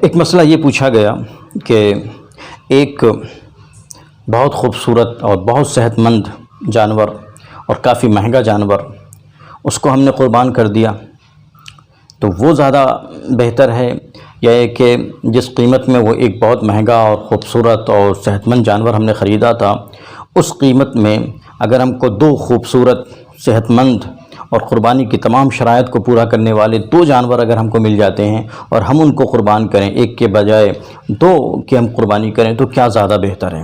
ایک مسئلہ یہ پوچھا گیا کہ ایک بہت خوبصورت اور بہت صحت مند جانور اور کافی مہنگا جانور، اس کو ہم نے قربان کر دیا تو وہ زیادہ بہتر ہے، یا یہ کہ جس قیمت میں وہ ایک بہت مہنگا اور خوبصورت اور صحت مند جانور ہم نے خریدا تھا، اس قیمت میں اگر ہم کو دو خوبصورت، صحت مند اور قربانی کی تمام شرائط کو پورا کرنے والے دو جانور اگر ہم کو مل جاتے ہیں اور ہم ان کو قربان کریں، ایک کے بجائے دو کی ہم قربانی کریں، تو کیا زیادہ بہتر ہے؟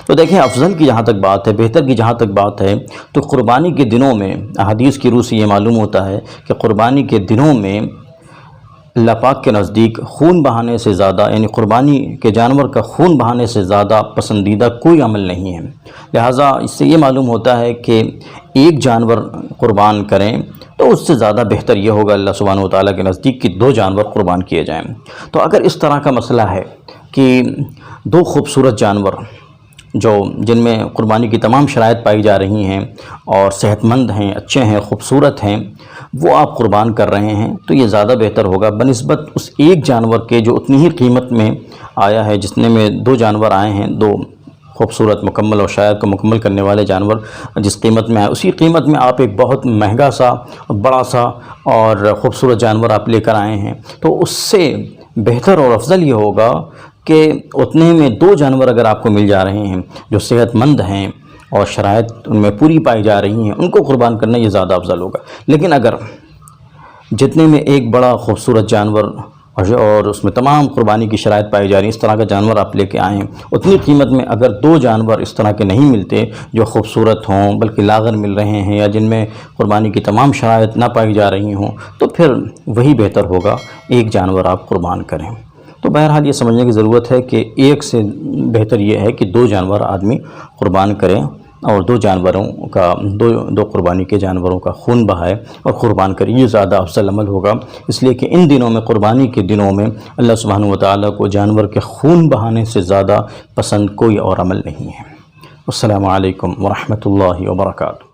تو دیکھیں، افضل کی جہاں تک بات ہے، بہتر کی جہاں تک بات ہے، تو قربانی کے دنوں میں احادیث کی روح سے یہ معلوم ہوتا ہے کہ قربانی کے دنوں میں اللہ پاک کے نزدیک خون بہانے سے زیادہ، یعنی قربانی کے جانور کا خون بہانے سے زیادہ پسندیدہ کوئی عمل نہیں ہے۔ لہٰذا اس سے یہ معلوم ہوتا ہے کہ ایک جانور قربان کریں تو اس سے زیادہ بہتر یہ ہوگا اللہ سبحانہ و تعالیٰ کے نزدیک کہ دو جانور قربان کیے جائیں۔ تو اگر اس طرح کا مسئلہ ہے کہ دو خوبصورت جانور جن میں قربانی کی تمام شرائط پائی جا رہی ہیں اور صحت مند ہیں، اچھے ہیں، خوبصورت ہیں، وہ آپ قربان کر رہے ہیں، تو یہ زیادہ بہتر ہوگا بنسبت اس ایک جانور کے جو اتنی ہی قیمت میں آیا ہے، جتنے میں دو جانور آئے ہیں، دو خوبصورت مکمل اور شرائط کو مکمل کرنے والے جانور جس قیمت میں آئے، اسی قیمت میں آپ ایک بہت مہنگا سا، بڑا سا اور خوبصورت جانور آپ لے کر آئے ہیں، تو اس سے بہتر اور افضل یہ ہوگا کہ اتنے میں دو جانور اگر آپ کو مل جا رہے ہیں جو صحت مند ہیں اور شرائط ان میں پوری پائی جا رہی ہیں، ان کو قربان کرنا یہ زیادہ افضل ہوگا۔ لیکن اگر جتنے میں ایک بڑا خوبصورت جانور اور اس میں تمام قربانی کی شرائط پائی جا رہی ہیں، اس طرح کا جانور آپ لے کے آئیں، اتنی قیمت میں اگر دو جانور اس طرح کے نہیں ملتے جو خوبصورت ہوں بلکہ لاغر مل رہے ہیں، یا جن میں قربانی کی تمام شرائط نہ پائی جا رہی ہوں، تو پھر وہی بہتر ہوگا ایک جانور آپ قربان کریں۔ تو بہرحال یہ سمجھنے کی ضرورت ہے کہ ایک سے بہتر یہ ہے کہ دو جانور آدمی قربان کریں اور دو جانوروں کا دو قربانی کے جانوروں کا خون بہائے اور قربان کریں، یہ زیادہ افضل عمل ہوگا، اس لیے کہ ان دنوں میں، قربانی کے دنوں میں، اللہ سبحانہ و تعالیٰ کو جانور کے خون بہانے سے زیادہ پسند کوئی اور عمل نہیں ہے۔ السلام علیکم ورحمۃ اللہ وبرکاتہ۔